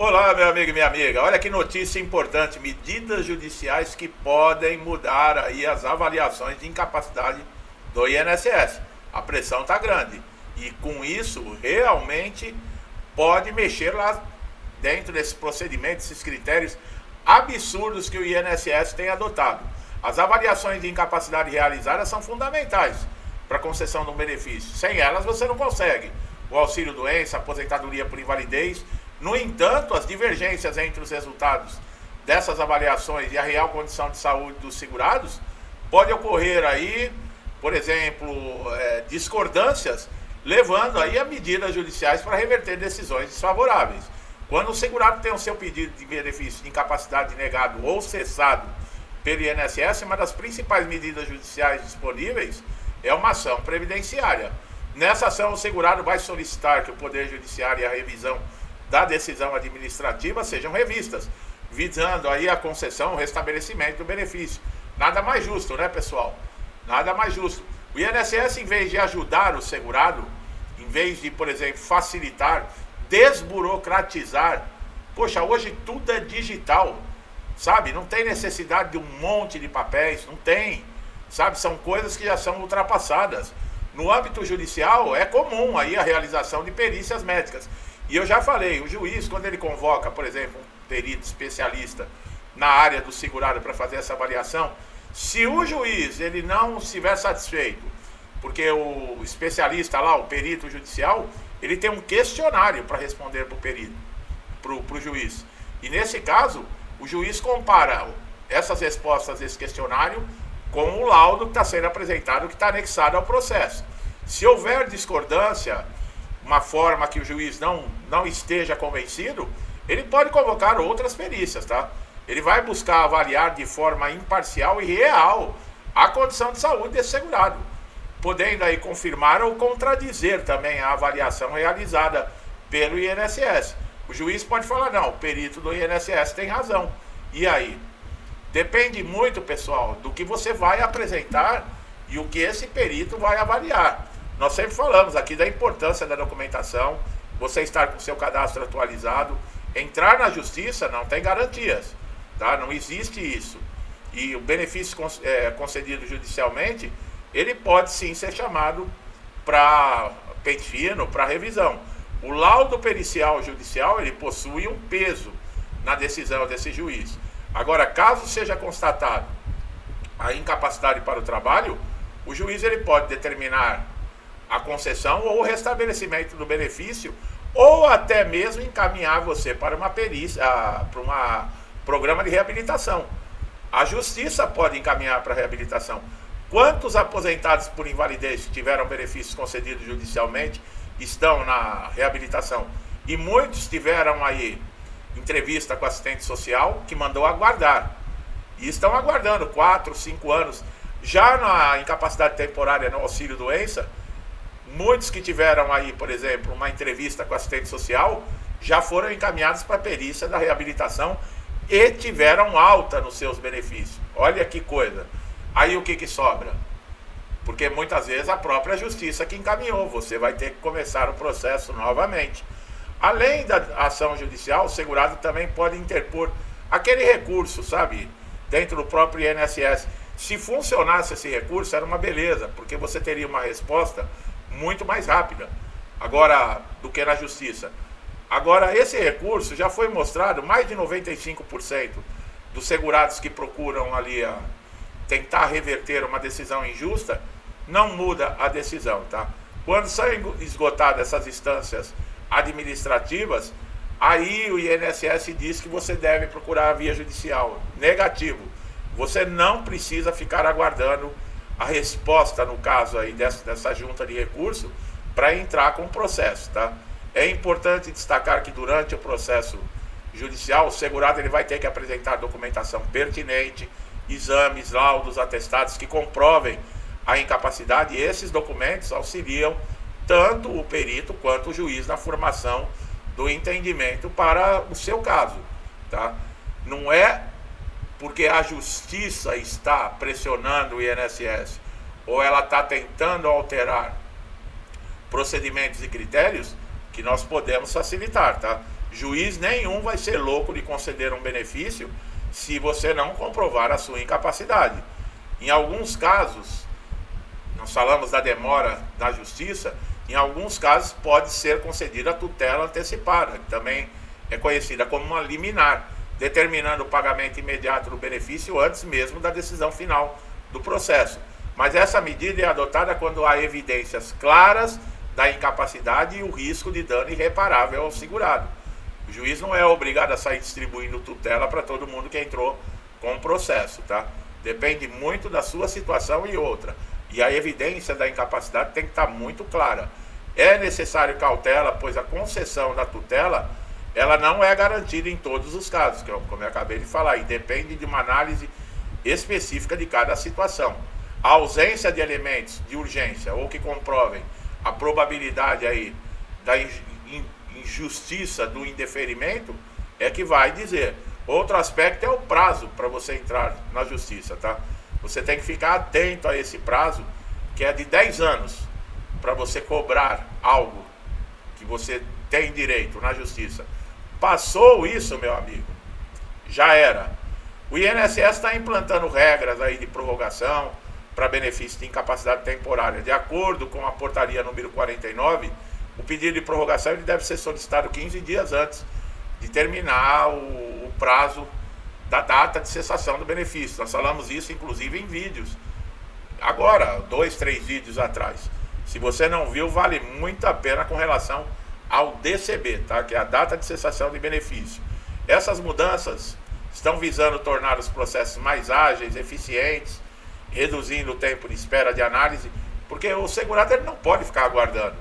Olá, meu amigo e minha amiga. Olha que notícia importante. Medidas judiciais que podem mudar aí as avaliações de incapacidade do INSS. A pressão está grande. E com isso, realmente pode mexer lá dentro desses procedimentos, esses critérios absurdos que o INSS tem adotado. As avaliações de incapacidade realizadas são fundamentais para a concessão do benefício. Sem elas você não consegue o auxílio-doença, aposentadoria por invalidez. No entanto, as divergências entre os resultados dessas avaliações e a real condição de saúde dos segurados pode ocorrer aí, por exemplo, discordâncias, levando aí a medidas judiciais para reverter decisões desfavoráveis. Quando o segurado tem o seu pedido de benefício de incapacidade negado ou cessado pelo INSS, uma das principais medidas judiciais disponíveis é uma ação previdenciária. Nessa ação, o segurado vai solicitar que o Poder Judiciário e a revisão da decisão administrativa sejam revistas, visando aí a concessão, o restabelecimento do benefício. Nada mais justo, né, pessoal? Nada mais justo. O INSS, em vez de ajudar o segurado, em vez de, por exemplo, facilitar, desburocratizar, poxa, hoje tudo é digital, sabe? Não tem necessidade de um monte de papéis, não tem, sabe? São coisas que já são ultrapassadas. No âmbito judicial, é comum aí a realização de perícias médicas. E eu já falei, o juiz, quando ele convoca, por exemplo, um perito especialista na área do segurado para fazer essa avaliação, se o juiz ele não estiver satisfeito, porque o especialista lá, o perito judicial, ele tem um questionário para responder para o perito, para o juiz. E nesse caso, o juiz compara essas respostas desse questionário com o laudo que está sendo apresentado, que está anexado ao processo. Se houver discordância, uma forma que o juiz não esteja convencido, ele pode convocar outras perícias, tá? Ele vai buscar avaliar de forma imparcial e real a condição de saúde desse segurado, podendo aí confirmar ou contradizer também a avaliação realizada pelo INSS. O juiz pode falar, não, o perito do INSS tem razão. E aí? Depende muito, pessoal, do que você vai apresentar e o que esse perito vai avaliar. Nós sempre falamos aqui da importância da documentação, você estar com o seu cadastro atualizado. Entrar na justiça não tem garantias, tá? Não existe isso. E o benefício concedido judicialmente, ele pode sim ser chamado para pente fino, para revisão. O laudo pericial judicial, ele possui um peso na decisão desse juiz. Agora, caso seja constatado a incapacidade para o trabalho, o juiz ele pode determinar a concessão ou o restabelecimento do benefício, ou até mesmo encaminhar você para uma perícia, para um programa de reabilitação. A justiça pode encaminhar para a reabilitação. Quantos aposentados por invalidez que tiveram benefícios concedidos judicialmente estão na reabilitação? E muitos tiveram aí entrevista com assistente social que mandou aguardar. E estão aguardando 4, 5 anos. Já na incapacidade temporária no auxílio-doença, muitos que tiveram aí, por exemplo, uma entrevista com assistente social, já foram encaminhados para a perícia da reabilitação e tiveram alta nos seus benefícios. Olha que coisa. Aí o que sobra? Porque muitas vezes a própria justiça que encaminhou, você vai ter que começar o processo novamente. Além da ação judicial, o segurado também pode interpor aquele recurso, sabe, dentro do próprio INSS. Se funcionasse esse recurso, era uma beleza, porque você teria uma resposta muito mais rápida agora do que na justiça. Agora, esse recurso já foi mostrado, mais de 95% dos segurados que procuram ali tentar reverter uma decisão injusta, não muda a decisão, tá? Quando são esgotadas essas instâncias administrativas, aí o INSS diz que você deve procurar a via judicial. Negativo. Você não precisa ficar aguardando a resposta, no caso aí dessa junta de recurso, para entrar com o processo, tá? É importante destacar que durante o processo judicial, o segurado ele vai ter que apresentar documentação pertinente, exames, laudos, atestados que comprovem a incapacidade, e esses documentos auxiliam tanto o perito quanto o juiz na formação do entendimento para o seu caso, tá? Não é porque a justiça está pressionando o INSS ou ela está tentando alterar procedimentos e critérios que nós podemos facilitar, tá? Juiz nenhum vai ser louco de conceder um benefício se você não comprovar a sua incapacidade. Em alguns casos, nós falamos da demora da justiça, em alguns casos pode ser concedida a tutela antecipada, que também é conhecida como uma liminar, determinando o pagamento imediato do benefício antes mesmo da decisão final do processo. Mas essa medida é adotada quando há evidências claras da incapacidade e o risco de dano irreparável ao segurado. O juiz não é obrigado a sair distribuindo tutela para todo mundo que entrou com o processo, tá? Depende muito da sua situação e outra. E a evidência da incapacidade tem que estar muito clara. É necessário cautela, pois a concessão da tutela, ela não é garantida em todos os casos, como eu acabei de falar, e depende de uma análise específica de cada situação. A ausência de elementos de urgência ou que comprovem a probabilidade aí da injustiça do indeferimento é que vai dizer. Outro aspecto é o prazo para você entrar na justiça, tá? Você tem que ficar atento a esse prazo, que é de 10 anos, para você cobrar algo que você tem direito na justiça. Passou isso, meu amigo, já era. O INSS está implantando regras aí de prorrogação para benefício de incapacidade temporária. De acordo com a portaria número 49, o pedido de prorrogação ele deve ser solicitado 15 dias antes de terminar o prazo da data de cessação do benefício. Nós falamos isso, inclusive, em vídeos. Agora, 2, 3 vídeos atrás. Se você não viu, vale muito a pena com relação ao DCB, tá? Que é a data de cessação de benefício. Essas mudanças estão visando tornar os processos mais ágeis, eficientes, reduzindo o tempo de espera de análise, porque o segurado ele não pode ficar aguardando.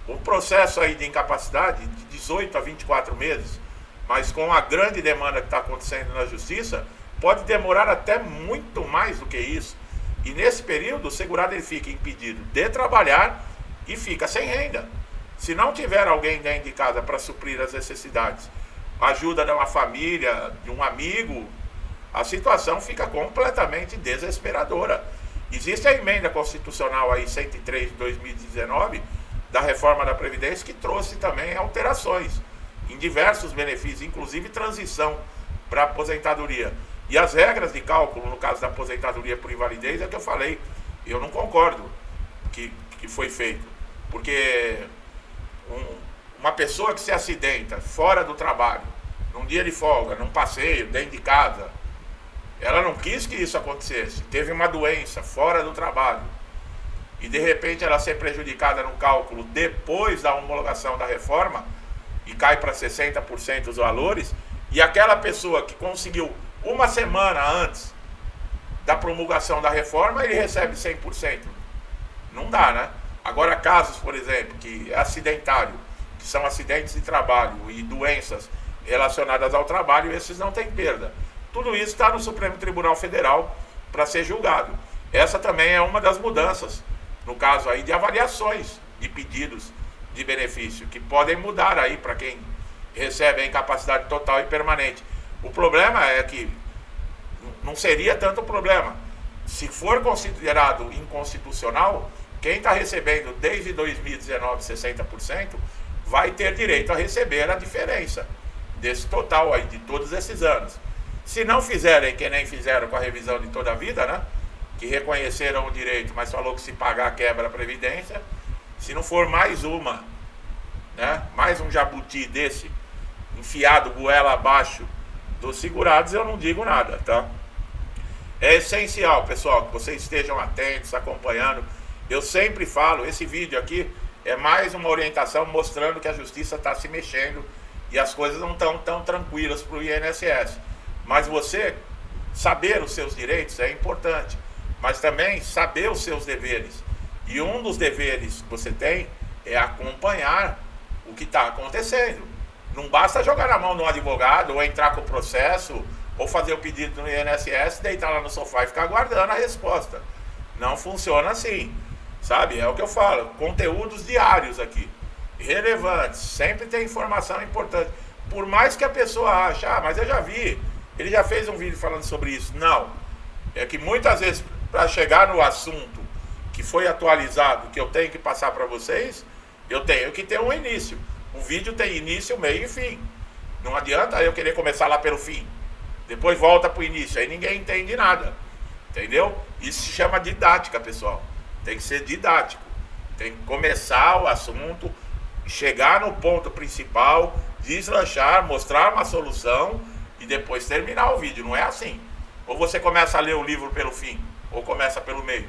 O processo aí de incapacidade de 18 a 24 meses, mas com a grande demanda que está acontecendo na justiça, pode demorar até muito mais do que isso. E nesse período, o segurado ele fica impedido de trabalhar e fica sem renda. Se não tiver alguém dentro de casa para suprir as necessidades, ajuda de uma família, de um amigo, a situação fica completamente desesperadora. Existe a emenda constitucional aí 103 de 2019 da reforma da Previdência que trouxe também alterações em diversos benefícios, inclusive transição para aposentadoria. E as regras de cálculo, no caso da aposentadoria por invalidez, é que eu falei, eu não concordo que foi feito. Porque uma pessoa que se acidenta fora do trabalho, num dia de folga, num passeio, dentro de casa, ela não quis que isso acontecesse. Teve uma doença fora do trabalho. E de repente ela ser prejudicada no cálculo depois da homologação da reforma, e cai para 60% os valores, e aquela pessoa que conseguiu uma semana antes da promulgação da reforma, ele recebe 100%. Não dá, né? Agora, casos, por exemplo, que é acidentário, que são acidentes de trabalho e doenças relacionadas ao trabalho, esses não têm perda. Tudo isso está no Supremo Tribunal Federal para ser julgado. Essa também é uma das mudanças, no caso aí de avaliações de pedidos de benefício, que podem mudar aí para quem recebe a incapacidade total e permanente. O problema é que não seria tanto problema. Se for considerado inconstitucional, quem está recebendo desde 2019 60% vai ter direito a receber a diferença desse total aí de todos esses anos. Se não fizerem, que nem fizeram com a revisão de toda a vida, né? Que reconheceram o direito, mas falou que se pagar quebra a Previdência. Se não for mais uma, né? Mais um jabuti desse, enfiado goela abaixo dos segurados, eu não digo nada, tá? É essencial, pessoal, que vocês estejam atentos, acompanhando. Eu sempre falo, esse vídeo aqui é mais uma orientação mostrando que a justiça está se mexendo e as coisas não estão tão tranquilas para o INSS. Mas você saber os seus direitos é importante, mas também saber os seus deveres. E um dos deveres que você tem é acompanhar o que está acontecendo. Não basta jogar na mão de um advogado ou entrar com o processo ou fazer o pedido no INSS, deitar lá no sofá e ficar aguardando a resposta. Não funciona assim, sabe? É o que eu falo, conteúdos diários aqui, relevantes, sempre tem informação importante. Por mais que a pessoa ache, mas eu já vi, ele já fez um vídeo falando sobre isso. Não, é que muitas vezes para chegar no assunto que foi atualizado, que eu tenho que passar para vocês, eu tenho que ter um início. Um vídeo tem início, meio e fim. Não adianta eu querer começar lá pelo fim. Depois volta pro início. Aí ninguém entende nada. Entendeu? Isso se chama didática, pessoal. Tem que ser didático. Tem que começar o assunto, chegar no ponto principal, deslanchar, mostrar uma solução e depois terminar o vídeo. Não é assim. Ou você começa a ler o livro pelo fim, ou começa pelo meio.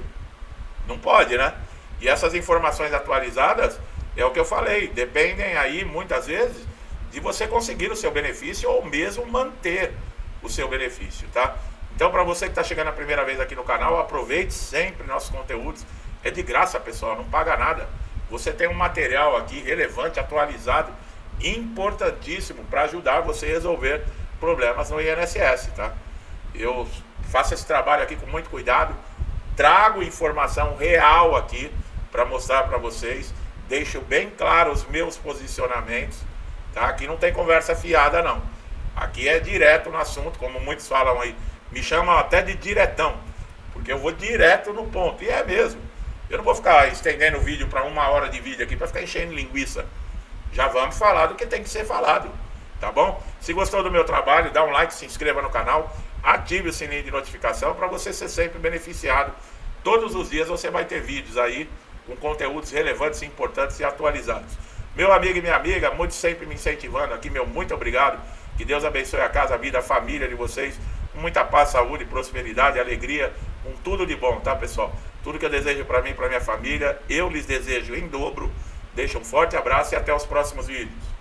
Não pode, né? E essas informações atualizadas, é o que eu falei, dependem aí, muitas vezes, de você conseguir o seu benefício ou mesmo manter o seu benefício, tá? Então, para você que está chegando a primeira vez aqui no canal, aproveite sempre nossos conteúdos. É de graça, pessoal, não paga nada. Você tem um material aqui relevante, atualizado, importantíssimo para ajudar você a resolver problemas no INSS, tá? Eu faço esse trabalho aqui com muito cuidado, trago informação real aqui para mostrar para vocês, deixo bem claro os meus posicionamentos, tá? Aqui não tem conversa fiada, não. Aqui é direto no assunto, como muitos falam aí. Me chamam até de diretão, porque eu vou direto no ponto, e é mesmo. Eu não vou ficar estendendo o vídeo para 1 hora de vídeo aqui para ficar enchendo linguiça. Já vamos falar do que tem que ser falado, tá bom? Se gostou do meu trabalho, dá um like, se inscreva no canal, ative o sininho de notificação para você ser sempre beneficiado. Todos os dias você vai ter vídeos aí com conteúdos relevantes, importantes e atualizados. Meu amigo e minha amiga, muito sempre me incentivando aqui, meu muito obrigado. Que Deus abençoe a casa, a vida, a família de vocês, com muita paz, saúde, prosperidade, alegria, com tudo de bom, tá, pessoal? Tudo que eu desejo para mim e para minha família, eu lhes desejo em dobro. Deixo um forte abraço e até os próximos vídeos.